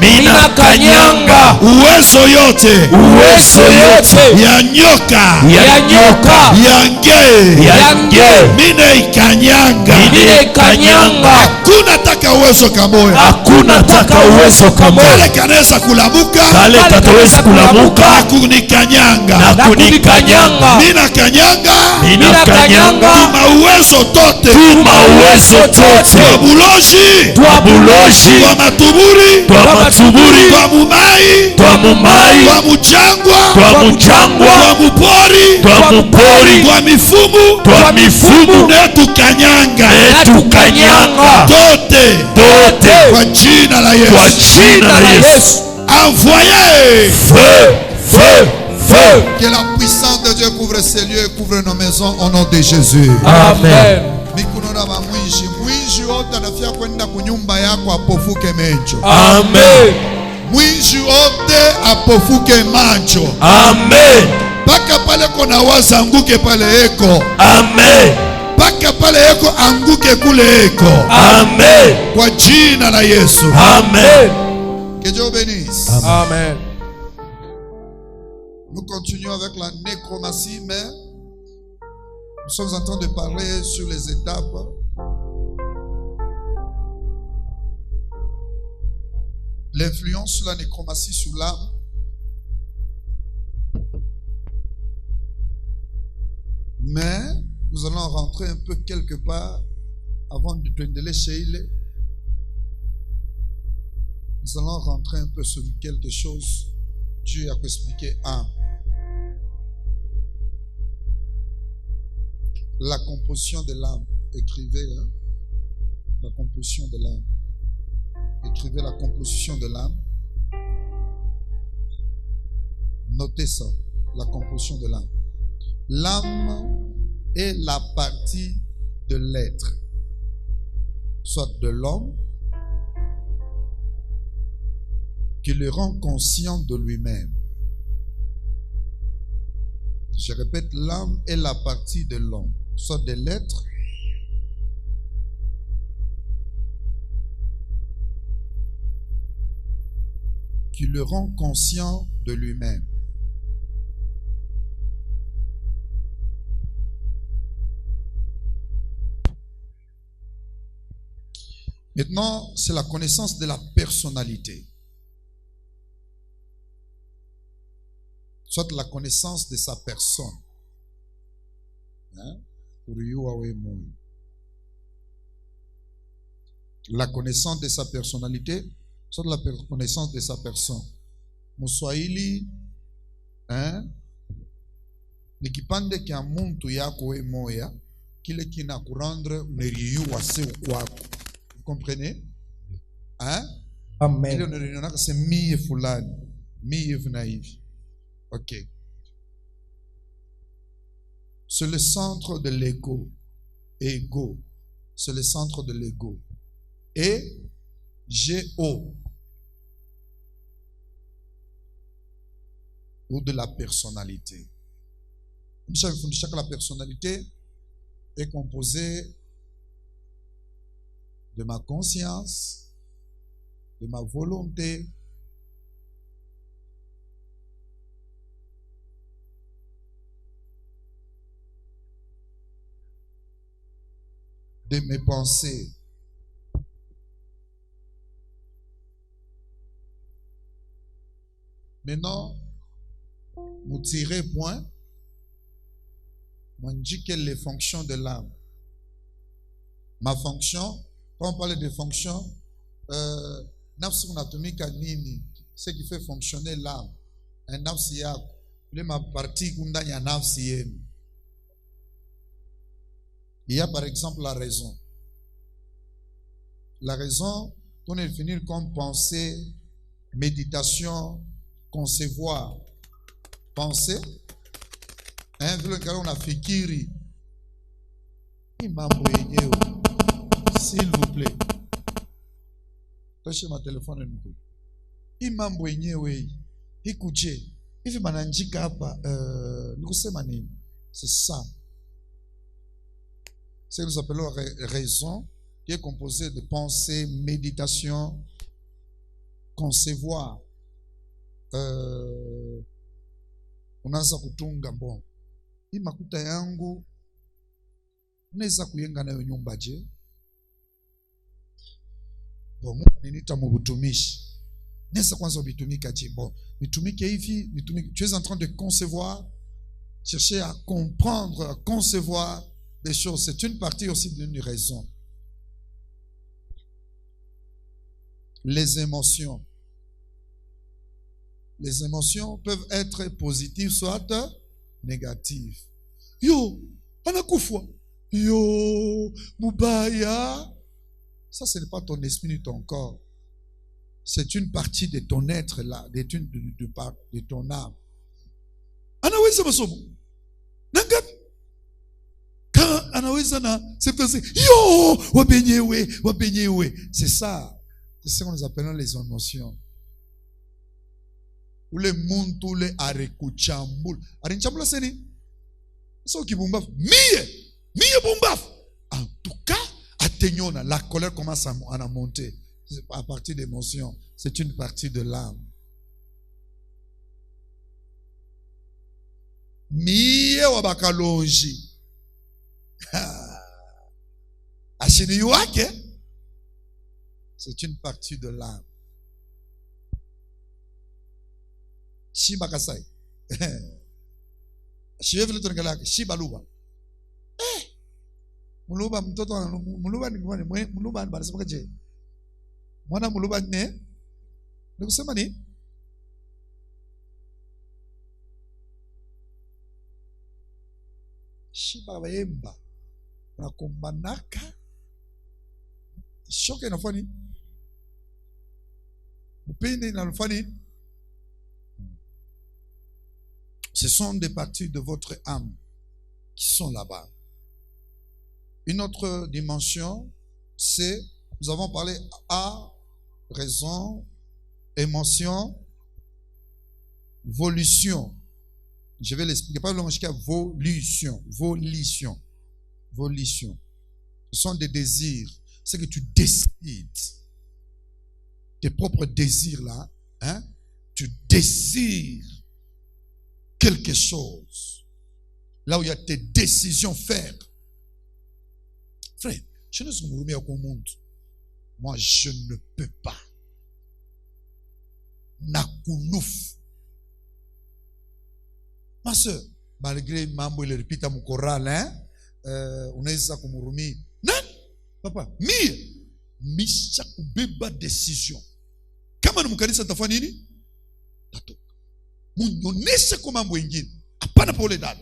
Mina kanyanga. Uwezo yote ya nyoka. Yange. Mina ikanyanga. Hakuna taka uwezo kamoya. Kale kanaweza kulamuka. Kunikanyanga. Mina kanyanga. Tuma uwezo tote. Twa buloshi. Twa matuburi. Twa mumai. Twa mujangwa. Twa mupori. Twa mifumu. Netukanyanga. Tote. Kwa jina la Yesu. Envoyez. Feu. Que la puissance de Dieu couvre ces lieux et couvre nos maisons au nom de Jésus. Amen. Mikunona ba mwinji wote anafia kwenda kunyumba yako apofuke macho. Amen. Mwinji wote apofuke macho. Amen. Paka pale kona waza anguke pale eko. Amen. Paka pale eko anguke kule eko. Amen. Kwa jina la Yesu. Amen. Que Dieu bénisse. Amen. Nous continuons avec la nécromancie, mais nous sommes en train de parler sur les étapes l'influence sur la nécromancie sur l'âme. Mais nous allons rentrer un peu quelque part avant de te chez il. Nous allons rentrer un peu sur quelque chose. Dieu a expliqué âme. La composition de l'âme. Écrivez la composition de l'âme. Écrivez la composition de l'âme. Notez ça. La composition de l'âme. L'âme est la partie de l'être, soit de l'homme, qui le rend conscient de lui-même. Je répète, l'âme est la partie de l'homme, soit de l'être, qui le rend conscient de lui-même. Maintenant, c'est la connaissance de la personnalité. Soit la connaissance de sa personne. La connaissance de sa personnalité, soit la connaissance de sa personne. Muswahili, ni kipande kia muntu yako we moya, kile kina kurandre uneriyu wase ukwako. Vous comprenez? Amen. Kile uneriyu c'est miye fulani, miye vunaivi. Ok. C'est le centre de l'ego. Ego. C'est le centre de l'ego. Et G-O. Ou de la personnalité. Chaque la personnalité est composée de ma conscience, de ma volonté, de mes pensées. Maintenant, vous tirez point. On dit quelles sont les fonctions de l'âme. Ma fonction, quand on parle de fonction, nafsi unatumika nini? Ce qui fait fonctionner l'âme. Un nafsi yako. Ile ma partie kundani ya nafsi yenu. Il y a par exemple la raison. La raison, on est définir comme penser, méditation, concevoir. Penser. Vile kama unafikiri. Mambo yenyewe. S'il vous plaît. Toshe ma telefone niko. Mambo yenyewe. Ikuje. Hivi mananjika hapa nikusema nini? C'est ça. C'est ce que nous appelons raison, qui est composée de pensée, méditation, concevoir. Unaanza kutunga bon. Hii makuta yangu unaweza kuyenga nayo nyumba je? Bon, Mungu ananiita mubutumishi. Nessa kwanza bitumika je? Bon, nitumike hivi, nitumike. Tu es en train de concevoir, chercher à comprendre, à concevoir des choses. C'est une partie aussi d'une raison. Les émotions. Les émotions peuvent être positives, soit négatives. Yo, anakufa. Yo, mubaya. Ça, ce n'est pas ton esprit ni ton corps. C'est une partie de ton être là, de ton âme. Anaweza masomo. Nangapi? Quand anaweza na c'est yo, wabenyewe. C'est ça. C'est ce que nous appelons les émotions. Ou le monde, ou le arekuchambul. Arinchambula c'est ni? C'est qui bombaf. Mie bombaf. En tout cas, atteignons la colère commence à monter. À partir d'émotions. C'est une partie de l'âme. Mie wabakalonji. Ashini wake. C'est une partie de l'âme. Shiba kasai. Shiba vile tunagalaka. Shiba luba. Muluba mtoto muluba ni kwani muluba banasema je? Mwana muluba ne? Nikusema ni? Shiba baemba. Na kumbanaka. Shoke inafanya upinde inafanya. Ce sont des parties de votre âme qui sont là-bas. Une autre dimension, c'est, nous avons parlé à raison, émotion, volition. Je vais l'expliquer. Pas le jusqu'à volition. Ce sont des désirs. C'est que tu décides. Tes propres désirs là, hein? Tu désires quelque chose. Là où il y a tes décisions fermes. Frère, je ne suis pas au monde. Moi, je ne peux pas. Nakounouf. Ma soeur, malgré mambo il répète à mon choral, hein, on est ça comme Rumi. Non, papa, misha kubeba décision. Kama numukanisa tafanya nini? Tatoka. Munyoneshe kwa mambo mengine. Hapana pole dada.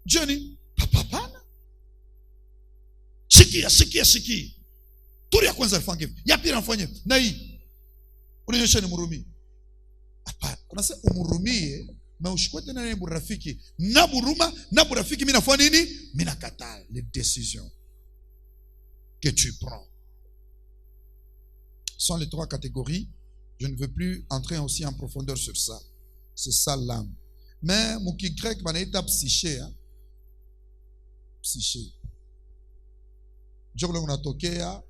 Johnny, papa. Shikia. Turi ya kwanza alifanya hivi. Ya pili anafanya hivi. Na hii. Unanyosha ni murumi. Hapana. Unasema umurumie na ushikwe tena na burafiki. Na burafiki mimi nafanya nini? Mimi nakataa les décisions que tu prends. Ce sont les trois catégories. Je ne veux plus entrer aussi en profondeur sur ça. C'est ça l'âme. Mais mon qui grec manaita psyché, hein? Psyché. Joglo unatokea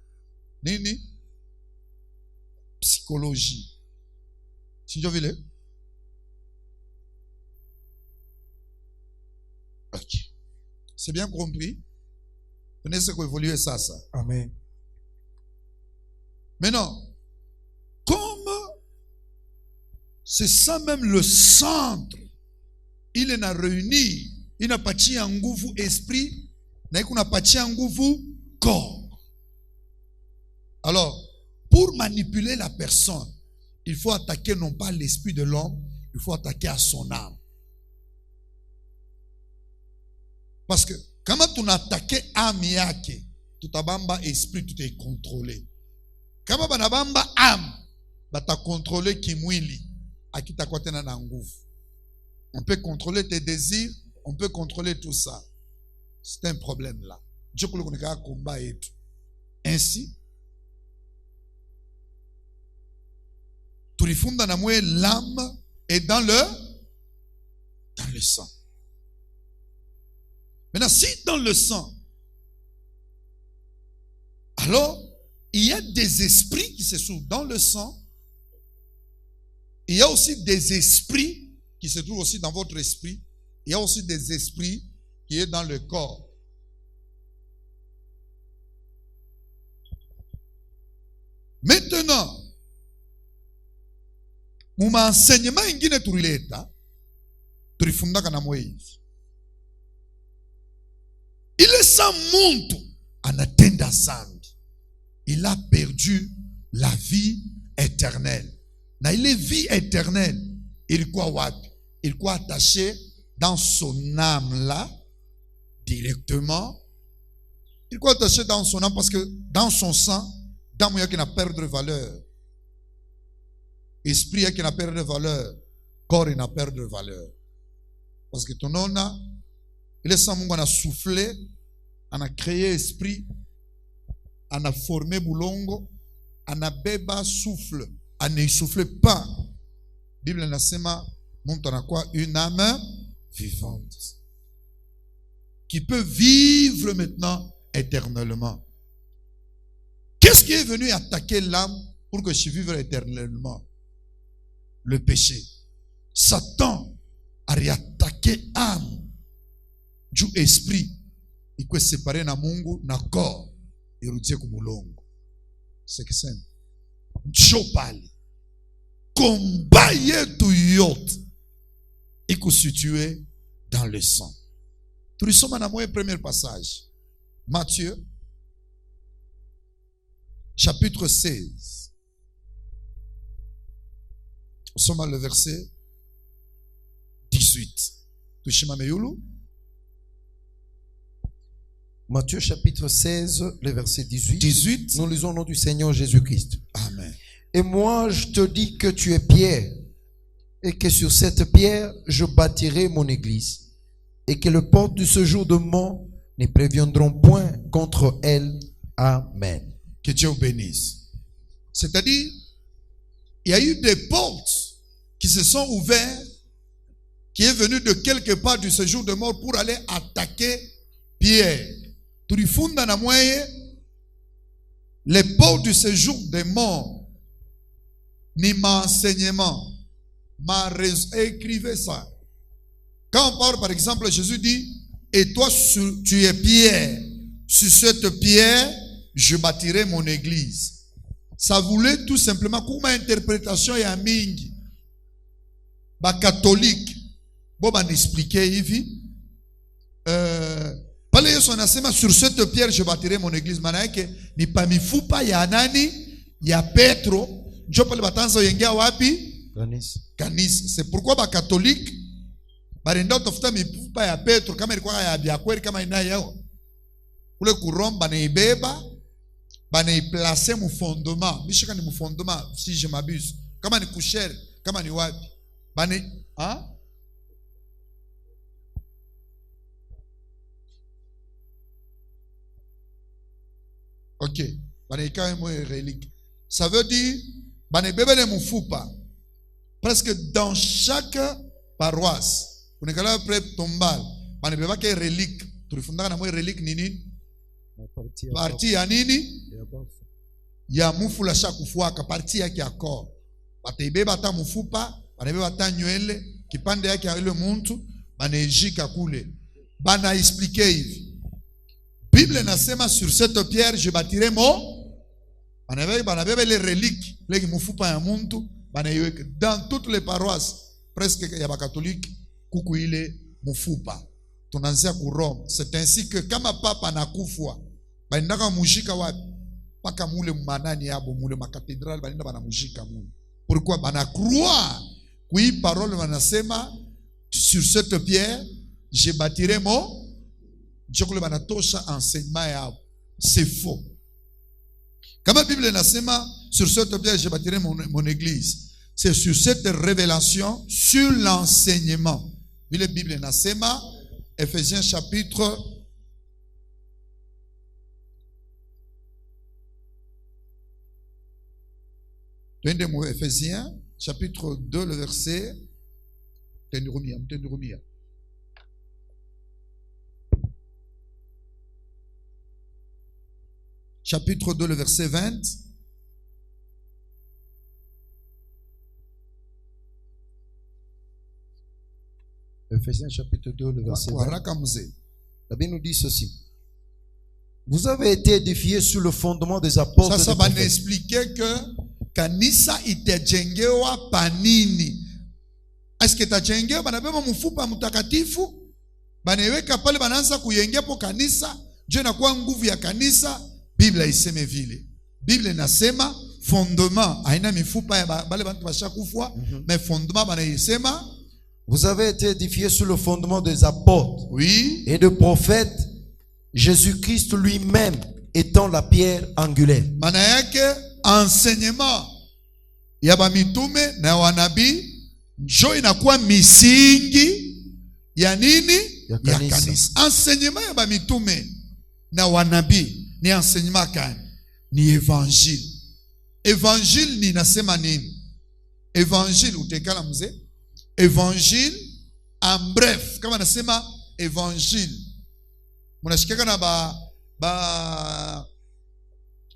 nini? Psychologie. Si je vile? Ok. C'est bien compris? Venez ce qu'évolue ça. Amen. Maintenant, comme c'est ça même le centre, il est réuni, il n'a pas de en nguvu esprit, mais il n'a pas de en nguvu corps. Alors, pour manipuler la personne, il faut attaquer non pas l'esprit de l'homme, il faut attaquer à son âme. Parce que, quand tu as attaqué âme yake, tout abamba esprit, tout est contrôlé. Kama banabamba âme, bata contrôler kimwili, akita kwa tena na nguvu. On peut contrôler tes désirs, on peut contrôler tout ça. C'est un problème là. Dieu peut le combat et tout. Ainsi, tulifunda na mwe l'âme est dans le sang. Maintenant, si dans le sang, alors il y a des esprits qui se trouvent dans le sang. Il y a aussi des esprits qui se trouvent aussi dans votre esprit. Il y a aussi des esprits qui sont dans le corps. Maintenant, mon enseignement ingine turileta, turifundaka na Moïse. Il est sans muntu anatenda zambi. Il a perdu la vie éternelle. Na ile vie éternelle, ilikuwa wapi? Ilikuwa attaché dans son âme là, directement. Ilikuwa attaché dans son âme parce que dans son sang, dans mon qui n'a perdre valeur. Esprit qui n'a perdre valeur. Corps n'a perdre valeur. Parce que ton nom a, il est sans a soufflé, on a créé esprit, on a formé boulongo, on a beba souffle, on ne souffle pas. Bible n'a sema, montre à quoi une âme vivante. Qui peut vivre maintenant éternellement. Qu'est-ce qui est venu attaquer l'âme pour que je vive éternellement? Le péché. Satan a réattaqué l'âme du esprit. Il peut séparer na mungu na corps et routier comme longo. C'est que c'est Jopali. Combat yetu yote est constitué dans le sang. Nous sommes dans le premier passage. Matthieu, chapitre 16. Nous sommes dans le verset 18. Matthieu chapitre 16, le verset 18. 18. Nous lisons au nom du Seigneur Jésus-Christ. Amen. Et moi, je te dis que tu es Pierre, et que sur cette pierre, je bâtirai mon église, et que les portes de ce jour de mort ne préviendront point contre elle. Amen. Que Dieu vous bénisse. C'est-à-dire, il y a eu des portes qui se sont ouvertes, qui est venu de quelque part du séjour de mort pour aller attaquer Pierre. Les portes du séjour des morts, ni ma enseignement, écrivez ça. Quand on parle, par exemple, Jésus dit, et toi, tu es Pierre. Sur cette pierre, je bâtirai mon église. Ça voulait tout simplement, comme interprétation et mingi, ba catholique, bon, ben expliquer ici. Pale Yesu anasema sur cette pierre je bâtirai mon église. Maana yake ni pa mifupa ya nani? Ya Petro. Njo pale batanza yengea wapi? Kanisa. C'est pourquoi ba catholique barenda utafuta mifupa ya Petro kama ilikuwa ya bia kweli kama inayo yao. Kule kuromba banaibeba banaiplacer mu fondement. Bishika ni mu fondement si je m'abuse. Kama ni kushere, kama ni wapi? Ok. Ça veut dire, presque dans chaque paroisse, on est après tombal, on est pas relique. Tu fondaka na relique nini? Parti ya nini? Ya mufula shakufuaka parti yake ya corps. Bataibeba ata mufupa, banabeba ata nywele, kipande yake ya ile muntu, banaijika kule. Bana expliquer hivi. Bible nasema sur cette pierre je bâtirai mon. Banabeba les reliques, les mufupa ya muntu, banaiweka dans toutes les paroisses presque ya ba catholique kuku ile mufupa. Tunaanzia ku Rome. C'est ainsi que kama papa nakufwa, baindaka mujika wapi? Paka mule manani yabo mule makatedral balinda banamujika mule. Pourquoi? Bana croire kui parole banasema sur cette pierre je bâtirai mon. C'est faux. Comme la Bible nasema sur cette pierre je bâtirai mon église. C'est sur cette révélation, sur l'enseignement. La Bible nasema Ephésiens chapitre 2, Ephésiens chapitre 2 le verset chapitre 2, le verset 20. Ephésiens chapitre 2, le verset 20. Waraka mzee. La Bible nous dit ceci. Vous avez été édifiés sur le fondement des apôtres. Sasa des prophètes. expliquer que kanisa itajengewa panini. Est-ce que itajengewa banabeba mfupa mtakatifu? Baneweka pale banaanza kuyengepo kanisa. Je inakuwa nguvu ya kanisa. Biblia iseme vile. Biblia inasema fondement haina mifupa ya bale bantu bashakufwa, mais fondement banaisema. Vous avez été édifiés sur le fondement des apôtres, Oui, et des prophètes, Jésus-Christ lui-même étant la pierre angulaire. maana yake enseignement ya bamitume na wanabii njo inakuwa misingi ya nini? Ya Ya kanisa. kanisa. Enseignement ya bamitume na wanabii ni enseignement gani? Ni evangile. Evangile ni nasema nini? Evangile utekala mzee? Evangile en bref, kama nasema evangile munashikaka na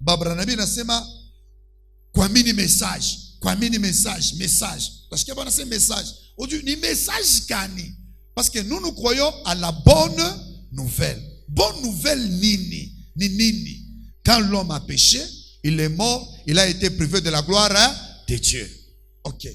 Barnabi nasema kuamini message, message. Parce que bana c'est message. Aujourd'hui ni message gani? Parce que nous croyons à la bonne nouvelle. Bonne nouvelle nini? Ni nini? Quand l'homme a péché, il est mort, il a été privé de la gloire de Dieu. OK.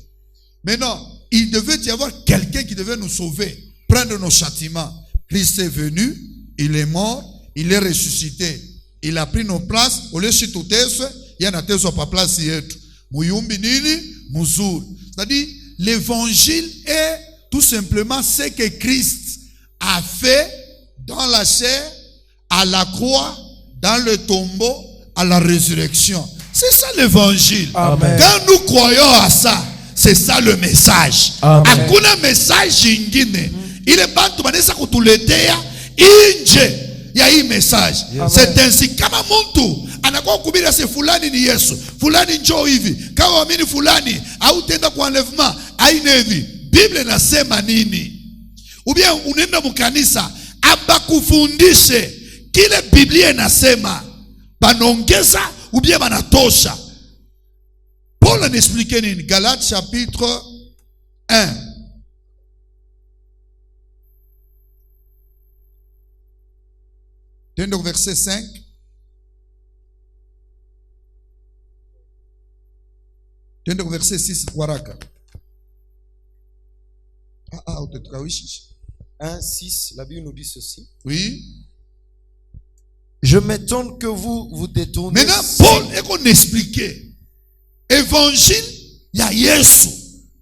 Maintenant, il devait y avoir quelqu'un qui devait nous sauver, prendre nos châtiments. Christ est venu, il est mort, il est ressuscité. Il a pris nos places. Au lieu de tout ça, il y a pas place yetu. Muyumbi nini? Muzuri. C'est-à-dire, l'évangile est tout simplement ce que Christ a fait dans la chair, à la croix, dans le tombeau, à la résurrection. C'est ça l'évangile. Amen. Quand nous croyons à ça, c'est ça le message. Amen. Hakuna message ingine. Ile bantu banaweza kutuletea nje ya hii message. C'est ainsi kama mtu anakuwa kuhubiri ase fulani ni Yesu, fulani njoo hivi, kama waamini fulani au tenda kwa enlèvement aina hivi. Biblia inasema nini? Ubia unaenda mkanisa abakufundishe kile Biblia inasema, banongeza ubia banatosha. Paul a expliqué nini? Galates chapitre 1. Donc verset 5. Donc verset 6 waraka. Utatukawishi. 1, 6, la Bible nous dit ceci. Oui. Je m'étonne que vous vous détournez. Maintenant, Paul est qu'on expliquait. Évangile ya Yesu.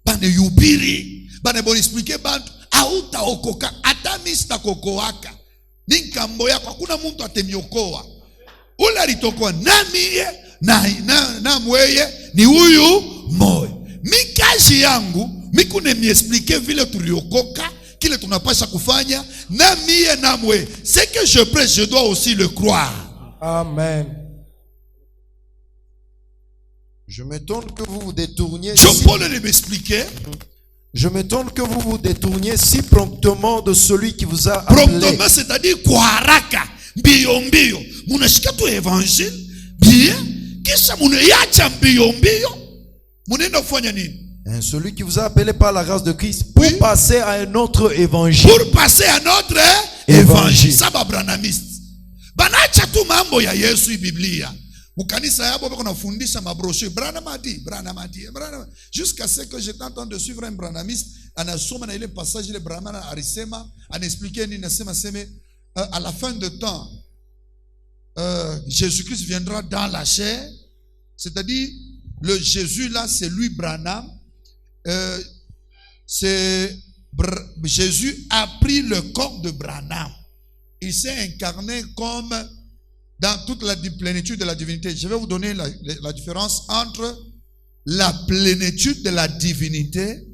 Bane yubiri. Bane bon expliquer bantu. Auta okoka. Ata mista kokoaka. Ninkambo yako hakuna mtu atemiokoa. Ule alitokoa na mie na mweye ni huyu moyo. Mikazi yangu mikune miexplique vile tuliokoka, kile tunapasha kufanya na mie na mweye. C'est que je prêche, je dois aussi le croire. Amen. Je m'étonne que vous vous détourniez. Paul m'expliquait. Je m'étonne que vous vous détourniez si promptement de celui qui vous a appelé. Promptement, c'est-à-dire kwa haraka, mbio mbio. Munashika tu évangile, bien, kisha munayacha mbio mbio. Munenda kufanya nini? Celui qui vous a appelé par la grâce de Christ pour Oui. passer à un autre évangile. Pour passer à notre évangile. Saba branamiste. Banacha tu mambo ya Yesu Biblia. Mukanisa yabo bako nafundisha mabrochure Branamadi. Jusqu'à ce que j'étais en train de suivre un branamiste, anasoma na ile passage ile Branham alisema, anaexpliquer nini nasema seme à la fin de temps Jésus-Christ viendra dans la chair, c'est-à-dire le Jésus là c'est lui Branham. Jésus a pris le corps de Branham. Il s'est incarné comme dans toute la plénitude de la divinité. Je vais vous donner la différence entre la plénitude de la divinité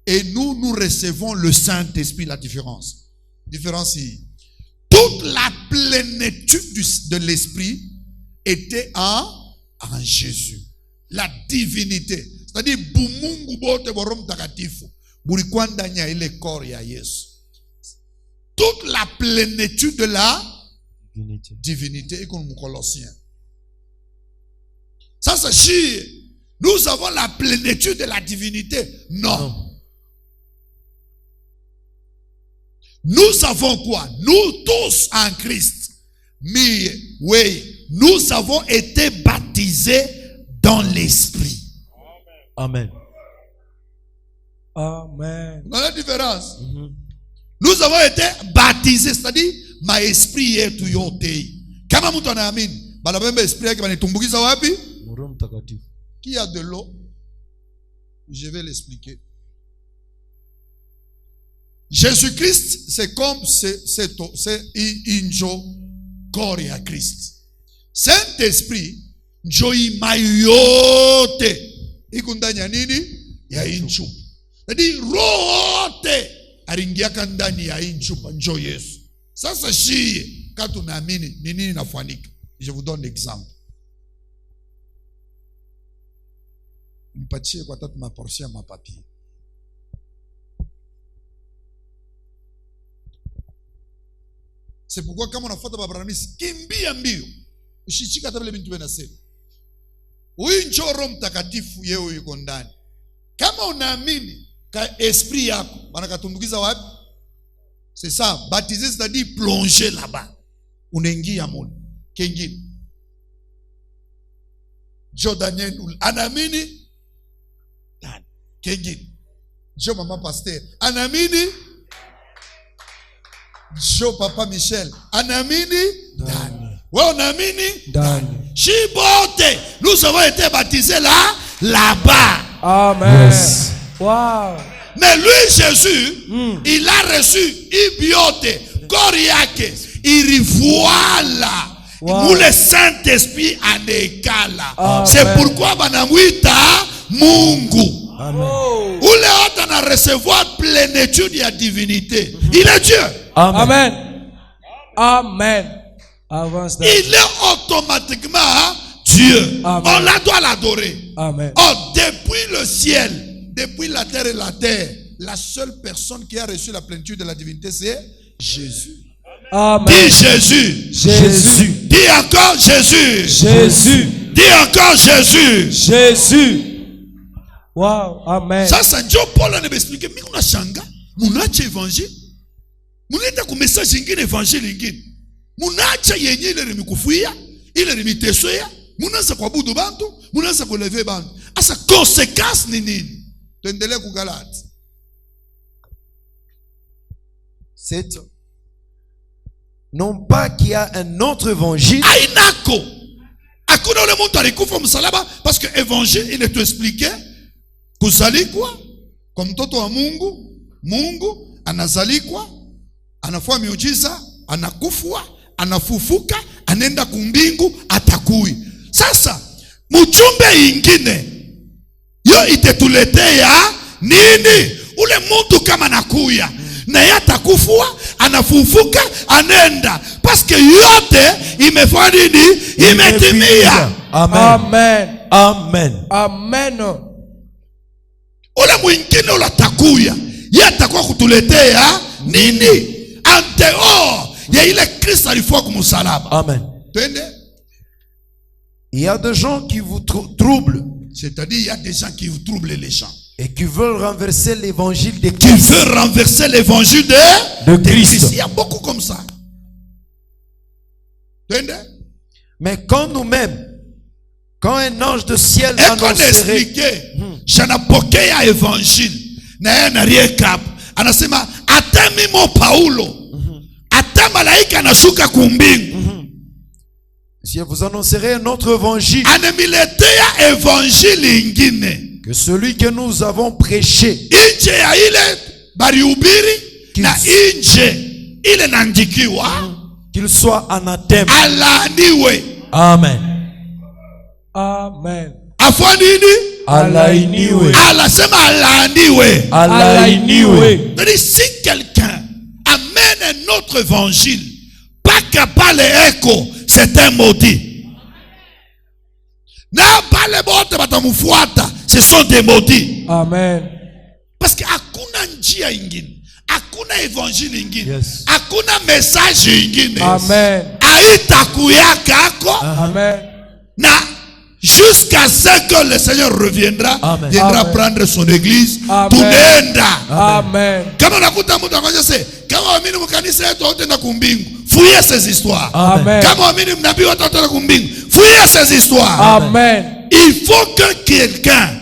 et nous recevons le Saint-Esprit. La différence. Différence ici. Toute la plénitude de l'Esprit était en Jésus. La divinité. C'est-à-dire, bumungu bote borom takatifu. Burikwanda nya ile corps ya Yesu. Toute la plénitude de la divinité. Et comme Colossiens. Ça, c'est chier. Nous avons la plénitude de la divinité. Non. Nous avons quoi? Nous tous en Christ. Mais, oui, nous avons été baptisés dans l'esprit. Amen. Amen. Vous avez la différence? Nous avons été baptisés, c'est-à-dire, ma esprit est tout yote. Kama mtu anaamini, balabembe esprit yake banitumbukiza wapi? Qui a de l'eau? Je vais l'expliquer. Jésus-Christ, c'est comme c'est injo corps à Christ. Saint-Esprit, njoi mayote. Ikundanya nini? Ya inchu. C'est-à-dire, rote aringiaka ndani ya inchupa njo Yesu. Sasa shie katu naamini ni nini nafanika. Je vous donne l'exemple. Nipatie kwa tatu maportion ma papier. C'est pourquoi kama unafuata Abrahamisi kimbia mbio. Usichika hata vile bintu benasema. Huyu njo Roho Mtakatifu yeye yuko ndani. Kama unaamini ka esprit yako banakatumbukiza wapi? C'est ça, baptiser c'est-à-dire plonger là-bas. Unaingia mule. Kengine. Jo Daniel anamini ndani. Kengine. Jo mama pasteur anamini Jo papa Michel anamini ndani. Wewe unaamini ndani. Chibote, nous avons été baptisés là-bas. Amen. Yes. Wow. Mais lui, Jésus, il a reçu ibiote, koriake, irivoila. Wow. Où le Saint-Esprit anekala. Amen. C'est pourquoi banamwita Mungu. Amen. Oh. Où le autre a recevoir plénitude de la divinité. Il est Dieu. Amen. Amen. Amen. Avance. Il est automatiquement Dieu. Amen. On la doit l'adorer. Amen. Oh, depuis le ciel, depuis la terre, la seule personne qui a reçu la plénitude de la divinité, c'est Jésus. Amen. Dis Jésus. Jésus. Dis encore Jésus. Jésus. Dis encore Jésus. Jésus. Wow. Amen. Ça, c'est Dieu Paul a expliqué. Mais on a changé. On a évangile. On a un message ingine évangile ingine. Munacha yenye ile rimikufuia, ile rimitesoya, munanza kwa budu bantu, munanza kuleve bantu. Asa conséquence ni nini? Tuendelee kugalati. C'est non pas qu'il y a un autre évangile. Ainako. Hakuna ule muntu alikufa msalaba parce que évangile il te expliquait kuzalikwa kwa mtoto wa Mungu, Mungu anazalikwa, anafua miujiza, anakufwa, anafufuka, anenda kumbingu, atakui. Sasa mchumbe ingine yo itetuletea nini? Ule mtu kama nakuya na yeye atakufua, anafufuka, anenda, parce que yote imefanya nini? Imetimia. Amen. Amen. Amen. Ule mwingine ule atakuya, yeye atakuwa kutuletea nini? Anteo ya ile Kristo alifua kumsalaba. Amen. Twende. Il y a des gens qui vous troublent C'est-à-dire il y a des gens qui troublent les gens, et qui veulent renverser l'évangile de qui Christ. veulent renverser l'évangile De Christ. Il y a beaucoup comme ça. Twende. Mais quand nous-mêmes, quand un ange de ciel Et qu'on annoncerait, expliquait, janapokea évangile na yeye anarieka anasema hata mimo Paulo hata malaika anashuka kumbingu si vous annoncerez un autre évangile anamiletea évangile ingine que celui que nous avons prêché, nje ya ile barihubiri na nje ile naandikiwa, qu'il soit anathème. alaaniwe. Amen. Amen. Afwa nini? Alainiwe. Alasema alaaniwe. Alainiwe. C'est-à-dire, si quelqu'un amène un autre évangile, pas capable d'écho, c'est un maudit. Na pale bote batamufuata, ce sont des maudits. Amen. Parce que hakuna njia ingine, hakuna évangile ingine, Yes. hakuna message ingine. Amen. Aitakuyaka ako Amen. na jusqu'à ce que le Seigneur reviendra. Amen. Viendra Amen. prendre son église. Amen. Tunaenda. Amen. Kama unakuta mtu anakuja sasa, kama waamini mkanisa yetu wote na kumbingu, fouillez ces histoires. Amen. Kama waamini mnabii wote na kumbingu, fouillez ces histoires. Amen. Il faut que quelqu'un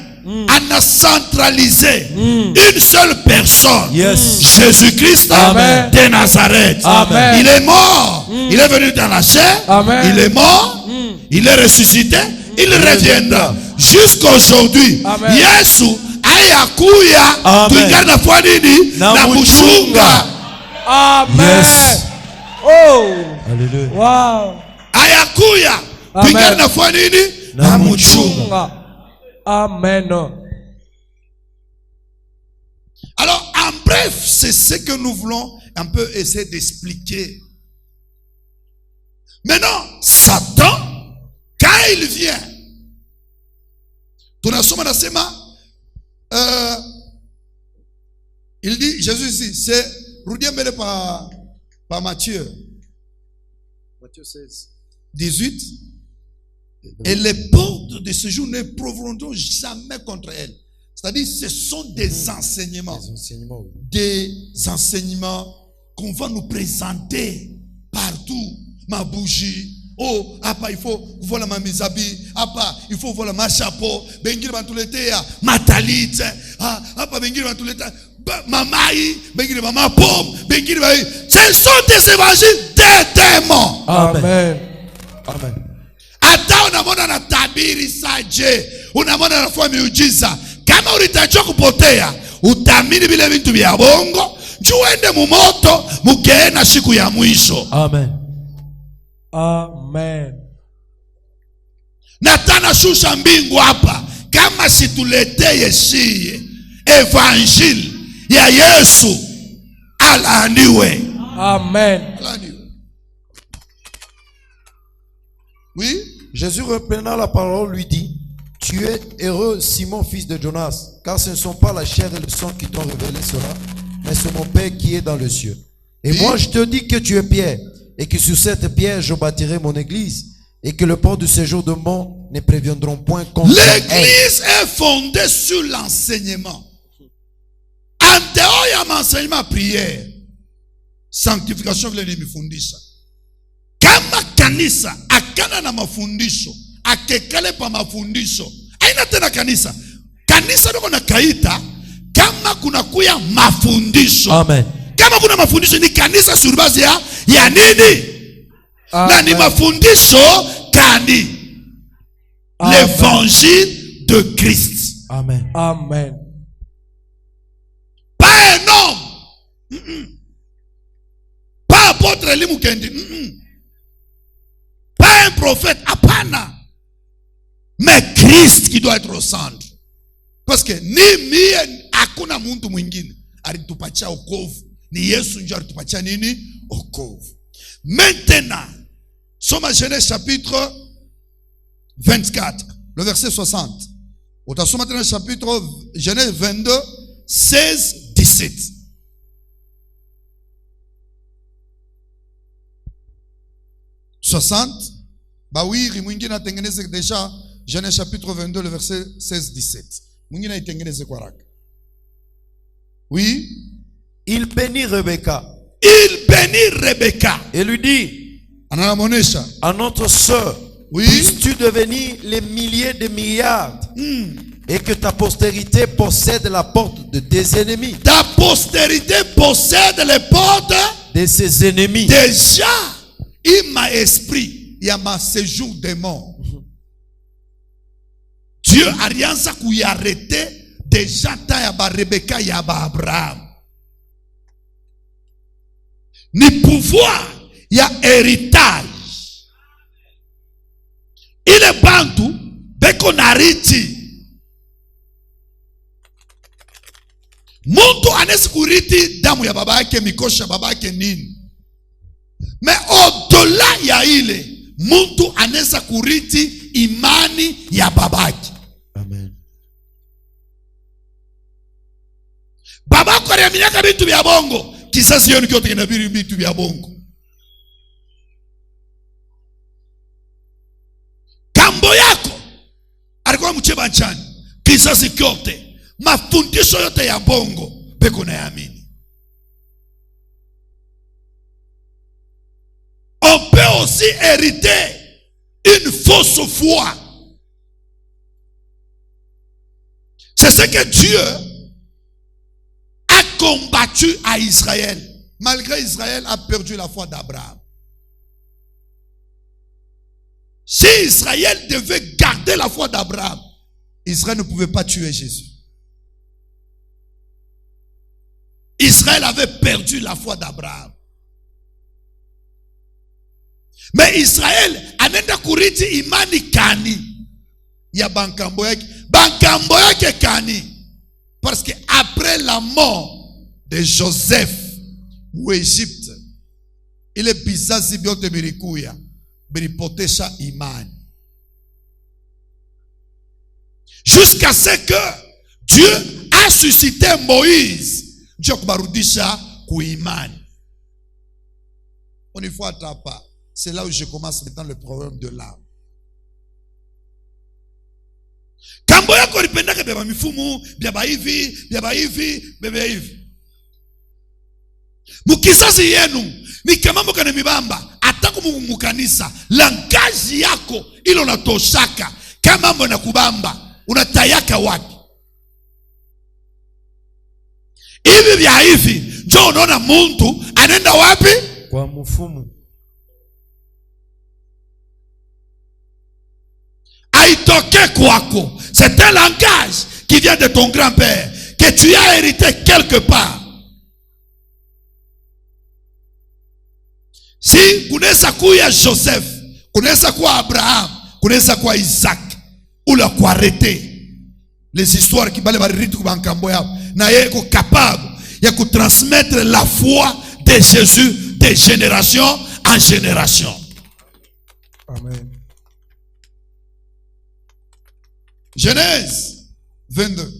a centralisé une seule personne. Yes. Jésus-Christ Amen. de Nazareth. Amen. Il est mort. Il est venu dans la chair. Amen. Il est mort. Il est ressuscité. Il reviendra. Jusqu'aujourd'hui. Amen. Yesu ayakuya Amen. tuingane na kwa nini? Na Na kuchunga. Amen. Yes. Oh. Hallelujah. Wow. Ayakuya Amen. tuingane na kwa nini? Na kuchunga. Amen. Alors, en bref, c'est ce que nous voulons un peu essayer d'expliquer. Maintenant, Satan, quand il vient, tunasoma nasema, il dit, Jésus ici, c'est, rudia mbele par Matthieu. Matthieu 16. 18. Et les portes de ce jour ne proviendront jamais contre elles. C'est-à-dire, ce sont des enseignements. Des enseignements qu'on va nous présenter partout. Ma bougie. Oh, apa, il faut voir ma misabi. Apa, il faut voir ma chapeau. Bengir bantuletea. Ma talit. Apa, bengir bantuletea. Ma maï. Bengir ma pomme. Bengir ma. Ce sont des évangiles des démons. Amen. Amen. Hata unamona na tabiri saje, unamona nafua miujiza, kama ulitakiwa kupotea, utamini vile vitu vya bongo, juende mumoto, mukeena siku ya mwisho. Amen. Amen. Na tana shusha mbingu hapa, kama situleteye siye evanjili ya Yesu, alaaniwe. Amen. Alaaniwe. Oui? Jésus reprenant la parole lui dit, tu es heureux Simon fils de Jonas, car ce ne sont pas la chair et le sang qui t'ont révélé cela, mais c'est mon Père qui est dans le cieux. Et Oui. moi je te dis que tu es Pierre, et que sur cette pierre je bâtirai mon église, et que le port du séjour de mort ne préviendront point contre elle. L'église est fondée sur l'enseignement. En dehors ya m'enseignement prière, sanctification vile nimefundisha. Kama kanisa akana na mafundisho, akekale pa mafundisho, aina tena kanisa. Kanisa ndio na kaita kama kuna kuya mafundisho. Amen. Kama kuna mafundisho ni kanisa sur base ya nini? Na ni mafundisho kani? L'évangile de Christ. Amen. Amen. Pas un homme. Pas apôtre Elimu Kendi. Pas un prophète. Apana. Mais Christ qui doit être au centre. Parce que ni mie hakuna muntu mwingine alitupatia wokovu. Ni Yesu ndio alitupatia nini? Wokovu. Maintenant, soma Genèse chapitre 24, le verset 60. Utasoma tena chapitre Genèse 22, 16, 17. Bah oui, mwingine atengeneze déjà Genèse chapitre 22, le verset 16, 17. Mwingine atengeneze kwa haraka. Oui. Il bénit Rebecca Il bénit Rebecca. et lui dit, Ananamonesha. à notre sœur, Oui. puisses-tu devenir les milliers de milliards et que ta postérité possède la porte de tes ennemis. Ta postérité possède les portes De ses ennemis. déjà. Il m'a esprit. Il y a ma séjour des morts. Dieu a rien ça qui arrêté déjà ta yaba Rebecca yaba Abraham. Ni pouvoir, il y a héritage. Il est bantu, beko nariti. Muntu anaweza kuriti damu ya baba yake, mikosha baba yake nini. Mais au-delà ya ile, muntu anaweza kuriti imani ya babake. Amen. Babako aliaminika vitu vya bongo, kisasi yenu kyote kinabiri vitu vya bongo. Kambo yako majani, kizazi kyote, mafundisho yote ya bongo beko na yamini. On peut aussi hériter une fausse foi. C'est ce que Dieu a combattu à Israël. Malgré Israël a perdu la foi d'Abraham. Si Israël devait garder la foi d'Abraham, Israël ne pouvait pas tuer Jésus. Israël avait perdu la foi d'Abraham. Mais Israël anenda kuriti imani kani ya bankambo yake kani, parce que après la mort de Joseph ou Égypte, ile bizazi byote birikuya biripotesha imani, jusqu'à ce que Dieu a suscité Moïse Dieu kubarudisha kuimani. On y voit pas. C'est là où je commence maintenant le problème de l'âme. Kambo yako lipendaka beba mifumu, beba hivi, beba hivi. Mukizazi yenu, ni kama mboka na mibamba, atako mukanisa, langaji yako, ilo natoshaka, kama mbo na kubamba, unatayaka wapi? Hivi vya hivi, njoo unaona muntu, anenda wapi? Kwa mfumu. C'est un langage qui vient de ton grand-père, que tu as hérité quelque part. Si kunaweza kuya Joseph, kunaweza kuwa Abraham, kunaweza kuwa Isaac, ou la kwa arrêter les histoires qui bale bariritu kubankambo yao, na yeko capable ya kutransmettre la foi de Jésus de génération en génération. Amen. Genèse 22,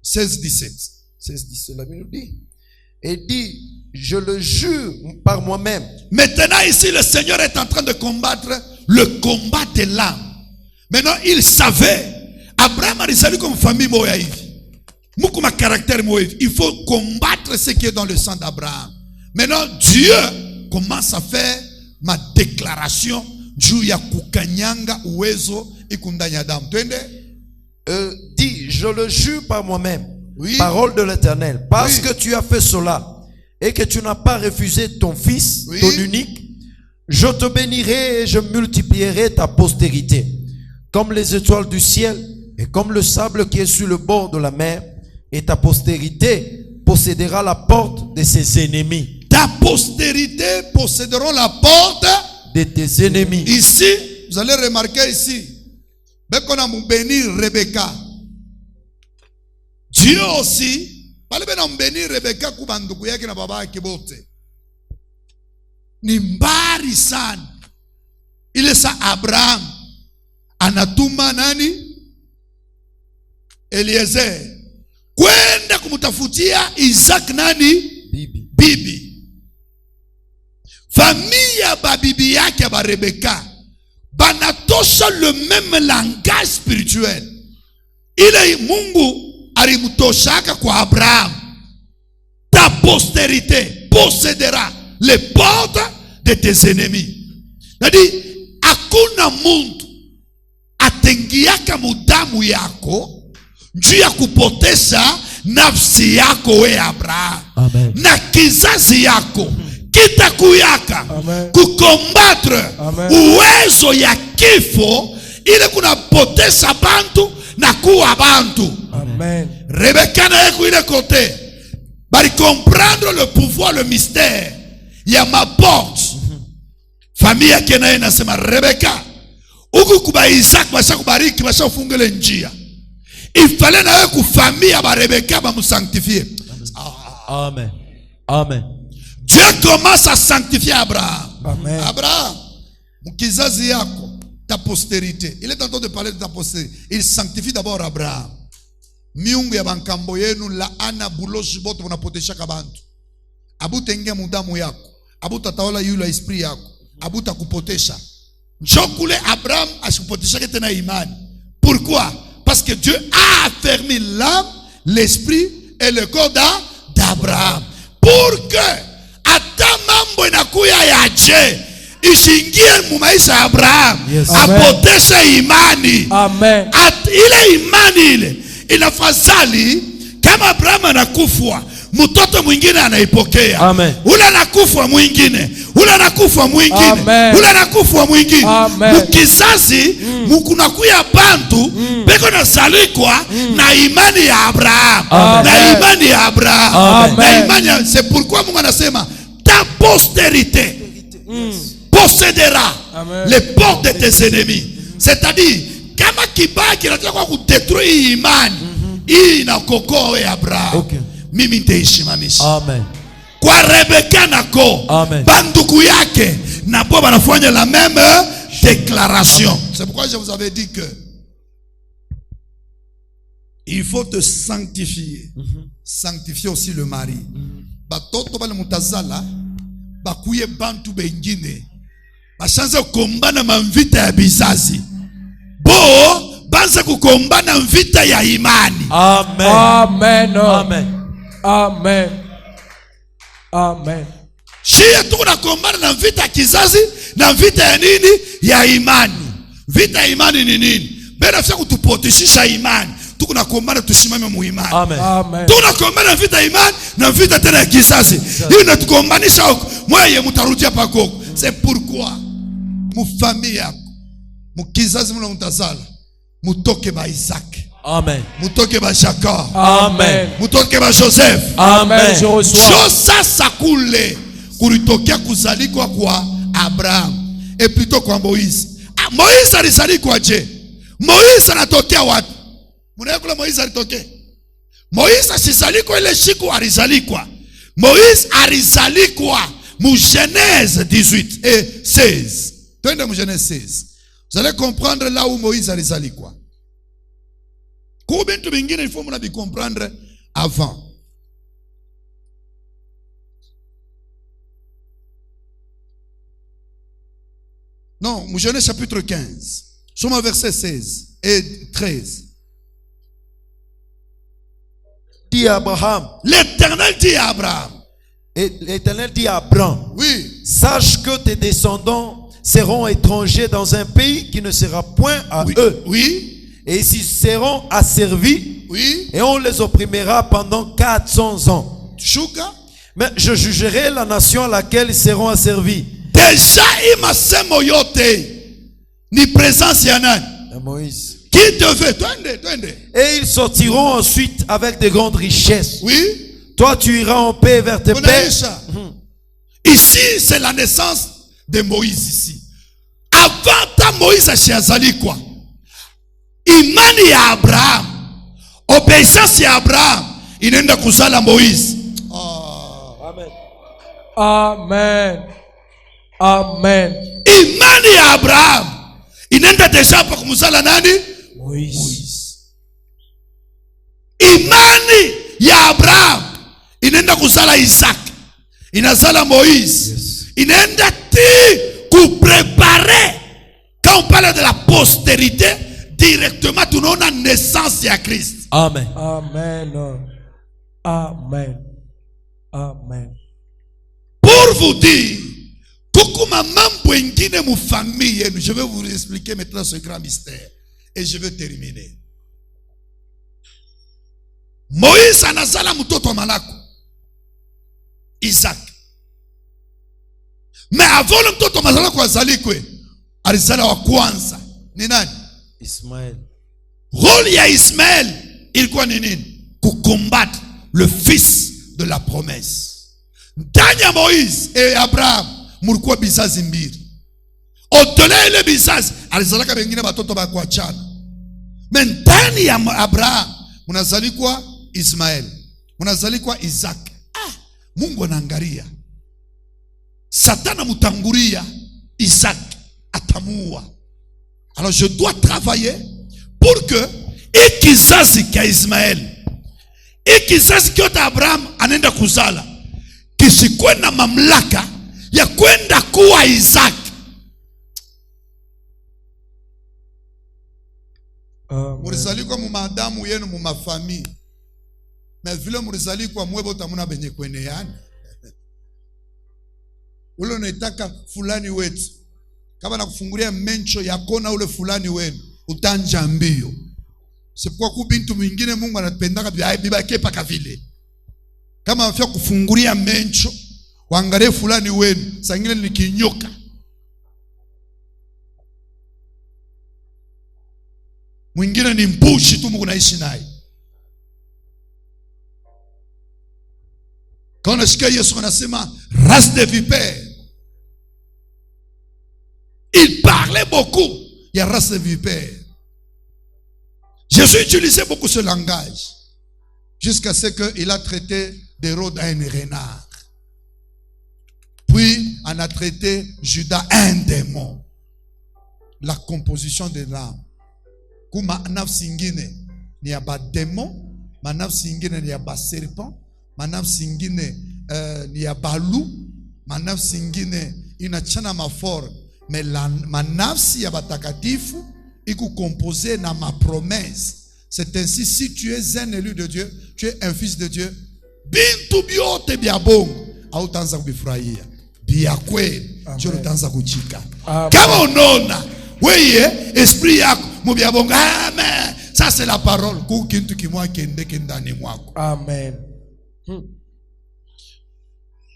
16-17. 16-17, la Bible dit. Et dit, je le jure par moi-même. Maintenant ici, le Seigneur est en train de combattre le combat de l'âme. Maintenant, il savait, Abraham a résolu comme famille Moïse. Mukuma caractère Moïse. Il faut combattre ce qui est dans le sang d'Abraham. Maintenant, Dieu commence à faire ma déclaration. Juu ya kukanyanga uwezo ikundanya damu. Twende. Dis, je le jure par moi-même, Oui. parole de l'Éternel, parce Oui. que tu as fait cela et que tu n'as pas refusé ton fils, Oui. ton unique, je te bénirai et je multiplierai ta postérité, comme les étoiles du ciel et comme le sable qui est sur le bord de la mer, et ta postérité possédera la porte de ses ennemis. Ta postérité posséderont la porte De tes ennemis. Ici, vous allez remarquer ici, qu'on a béni Rebecca. Dieu aussi, pale bena mbeni Rebecca kubanduku yake na baba yake bote. Ni mbari sana. Ile sa Abraham anatuma nani? Eliezer kwenda kumutafutia Isaac nani? Bibi. Famille ya babibi yake ya Rebecca banatosha le même langage spirituel. Ile Mungu alimtoshaka kwa Abraham. Ta postérité possédera les portes de tes ennemis. Nadi hakuna muntu atengiaka mudamu yako juu ya kupotesha nafsi yako we Abraham. Amen. Na kizazi yako kitakuyaka Amen. kukombatre Amen. uwezo ya kifo ile kunapotesha bantu na kuwa bantu. Amen. Rebecca na yeku ile kote bari comprendre le pouvoir, le mystère ya ma porte. Famille yake naye nasema Rebecca uku kuba Isaac basha kubariki basha ufungele njia. Ifale na yeku famille ya ba Rebecca ba musanctifier. Amen. Amen. Dieu commence à sanctifier Abraham. Amen. Abraham, mkizazi yako, ta postérité. Il est en train de parler de ta postérité. Il sanctifie d'abord Abraham. Miungu ya bankambo yenu la ana buloshi boto unapotesha kabantu. Abuta ingia mudamu yako. Abuta tawala yule esprit yako. Abuta kupotesha. Njokule Abraham asikupotesha tena imani. Pourquoi? Parce que Dieu a affermi l'âme, l'esprit et le corps d'Abraham. Pour que ata mambo inakuya yaje ishingie mu maisha ya Abraham, Yes. apoteshe imani. Amen. Ile imani ile inafadhali kama Abraham anakufwa, mtoto mwingine anaipokea. Amen. Ule anakufa mwingine, ule anakufa mwingine, Amen. ule anakufa mwingine. Amen. Mukizazi mukunakuya bantu beko nasalikwa na imani ya Abraham. Amen. Na imani ya Abraham. Amen. Na imani ya, c'est pourquoi Mungu anasema ta postérité possédera Amen. les portes de tes ennemis. C'est-à-dire kama kibaya kinataka kwa kudetruire imani hii inakokoa ya Abraham. Okay. Mimi nitaishimamisha. Amen. Kwa Rebeka nako Amen. banduku yake na po banafanya la même déclaration. C'est pourquoi je vous avais dit que il faut te sanctifier. Sanctifier aussi le mari. Batoto bale mutazala bakuye bantu bengine bashanza kukombana mvita ya bizazi. Bo banza kukombana mvita ya imani. Amen. Amen. Amen. Amen. Amen. Shia tunakombana na vita ya kizazi na vita ya nini? Ya imani. Vita ya imani ni nini? Bena fya kutupoteshisha imani. Tunakombana tusimame mu imani. Amen. Amen. Tunakombana vita ya imani na vita tena ya kizazi. Hii inatukombanisha huko. Mweye mutarudia pakoko. C'est pourquoi mu famille yako, mu kizazi muna mutazala, mutoke ba Isaac, Amen. mutoke ba Jacob, Amen. mutoke ba Joseph. Amen. Je reçois. Chose sakule kulitokea kuzalikwa kwa Abraham et plutôt kwa Moïse. Moïse alizalikwa je? Moïse anatokea wapi? Mnaekula Moïse alitokea? Moïse asizalikwa ile siku alizalikwa. Moïse alizalikwa mu Genèse 18 et 16. Twende mu Genèse 16. Vous allez comprendre là où Moïse alizalikwa. Kwa bintu bingine il faut muna bi comprendre avant. Non, Genèse chapitre 15. Sommes au verset 16 et 13. Dit à Abraham, L'Éternel dit à Abraham. et l'Éternel dit à Abraham, Oui, sache que tes descendants seront étrangers dans un pays qui ne sera point à oui, eux. oui, Et ils seront asservis oui. et on les opprimera pendant 400 ans. Shuka. Mais je jugerai la nation à laquelle ils seront asservis. Déjà, il m'a semo yote. Ni présence ya nani? À Moïse. Qui devait? Twende. Et ils sortiront ensuite avec de grandes richesses. Oui. Toi, tu iras en paix vers tes pères. Unaisha. Ici, c'est la naissance de Moïse ici. Avant ta Moïse ashiazali quoi? Imani ya Abraham. Obéissance ya Abraham. Inaenda kuzala Moïse. Amen. Amen. Imani ya Abraham inaenda deja pa kumzala nani? Moïse. Imani ya Abraham inaenda kuzala Isaac, inazala Moïse. Yes. Inaenda ti kuprepare. Quand on parle de la postérité, directement tunaona naissance ya Christ. Amen. Amen. Amen. Amen. Pour vous dire, kukuma mambo ingine mu famille yenu, je vais vous expliquer maintenant ce grand mystère et je vais terminer. Moïse anazala mtoto malako Isaac. Mais avant le mtoto malako azalikwe, alizala wa kwanza ni nani? Ismaël. Rôle ya Ismaël ilikuwa ni nini? Kucombattre le fils de la promesse. Ndani ya Moïse et Abraham mulikuwa bizazi mbili. Au-delà ile bizazi alizalaka wengine watoto ba kuachana. Mais ndani ya Abraham munazalikwa Ismaël, munazalikwa Isaac. Mungu anaangalia. Satana mutangulia Isaac atamuua. Alors je dois travailler pour que ikizazi kia Ismaël, ikizazi kiota Abraham anenda kuzala, kisikuwe na mamlaka ya kwenda kuwa Isaac. Murizali kwa mumadamu yenu mumafami. Na vile murizali kwa mwebo tamuna benye kwene yani. Ule unaitaka fulani wetu. Kama nakufungulia mencho yakona ule fulani wenu, utanja mbio. Sipokua kubintu mwingine Mungu anapendaka biba kepa kavile. Kama afia kufungulia mencho, waangalie fulani wenu, sangine ni kinyoka. Mwingine ni mbushi tu Mungu naishi naye. Quand nasikia Yesu anasema race de vipères. Il parlait beaucoup. Il y a race de vipères. Jésus utilisait beaucoup ce langage. Jusqu'à ce qu'il a traité d'Hérode un renard. Puis, on a traité Judas un démon. La composition de l'âme. Kuma nafsi ingine ni ya ba démon, manafsi ingine ni ya ba serpent, manafsi ingine ni ya ba loup, manafsi ingine inachana mafor, mais la manafsi ya batakatifu iku composé na ma promesse. C'est ainsi, si tu es un élu de Dieu, tu es un fils de Dieu, bintu biote bia bongo au tanza kubifurahia bia kweli ndio utaanza kuchika. Kama unaona wewe esprit yako mubia bongo, amen, ça c'est la parole ku kintu kimwa kendeke ndani mwako. Amen.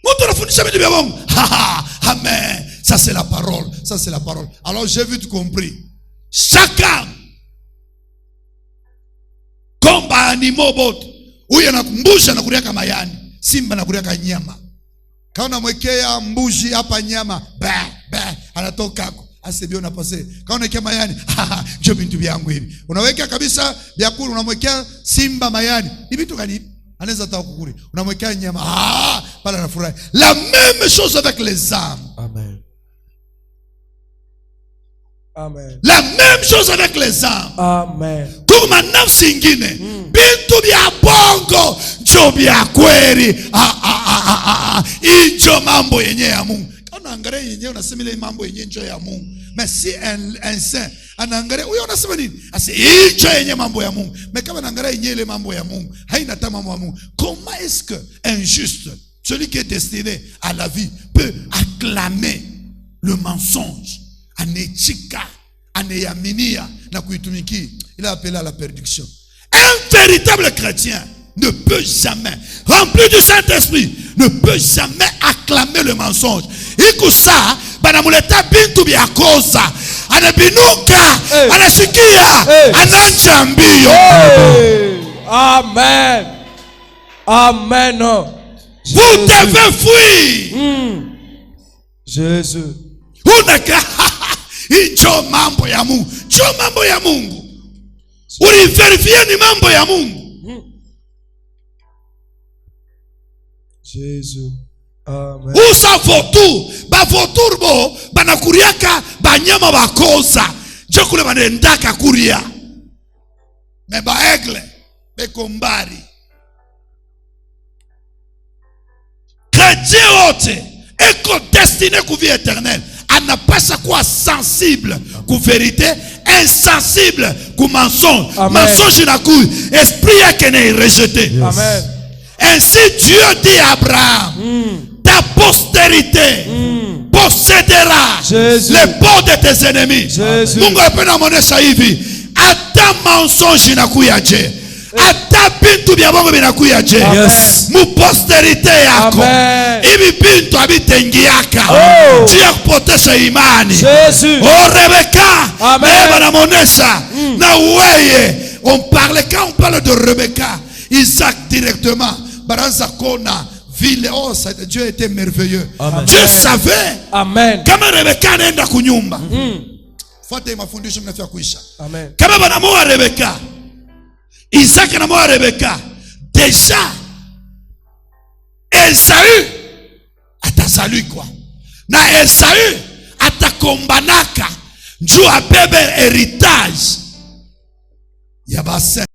Moto nafundisha bia bongo, amen, ça c'est la parole, ça c'est la parole. Alors j'ai vite compris, chacun komba animo bote huyu anakumbusha na kuria kama yani simba na kuria nyama. Kaona mwekea mbuzi hapa nyama ba anatoka asebio na pase. Kaona kama mayani njoo bintu vyangu hivi. Unaweka kabisa vyakula, unamwekea simba mayani. Ni vitu gani? Anaweza hata kukuri. Unamwekea nyama pala anafurahi. La même chose avec les âmes. Amen. Amen. La même chose avec les âmes. Amen. Kuma nafsi ingine bintu bya bongo njoo bya kweli. Injo mambo yenye ya Mungu. Kana angalia yenye unasema ile mambo yenye njoo ya Mungu. Mais si un saint anaangalia huyo unasema nini? Asi injo yenye mambo ya Mungu. Mais kama anaangalia yenye ile mambo ya Mungu, haina ta mambo ya Mungu. Comment est-ce que un juste, celui qui est destiné à la vie, peut acclamer le mensonge? Anechika, aneyaminia na kuitumiki, il a appelé à la perdition. Un véritable chrétien ne peut jamais, rempli du Saint-Esprit, ne peut jamais acclamer le mensonge. Ikusa banamuleta bintu bya koza, anabinuka, anasikia, ananja mbio. Amen. Amen. Vous devez fuir. Jésus. Unaka injo mambo ya Mungu. Jo mambo ya Mungu. Uliverifie ni mambo ya Mungu. Jésus. Amen. Usa votu. Ba votur bo banakuriaka banyama bakosa. Jo kule banendaka kuria. Me ba aigle, be kombari. Chrétien wote eko destiné ku vie éternelle. Anapasa kuwa sensible ku vérité, insensible ku mensonge. Mensonge na ku esprit yake ne rejeté. Amen. Ainsi Dieu dit à Abraham, ta postérité possédera les bords de tes ennemis. Mungu apena monesha hivi, ata mensonge na kuyaje, ata bintu bya bongo binakuya je. Mu posterite yako ibi bintu abitengiaka tia kupotesha imani. Rebecca banamonesha na weye. On parle de Rebecca, Isaac directement baranza kona vile. Oh, Dieu était merveilleux. Dieu savait kama Rebecca anaenda kunyumba. Fuate mafundisho mnafia kuisha. Kama banamoa Rebecca, Isaac anamoa Rebecca, deja Esaü atazalui kwa na Esaü atakombanaka njuu abebe heritage ya basa.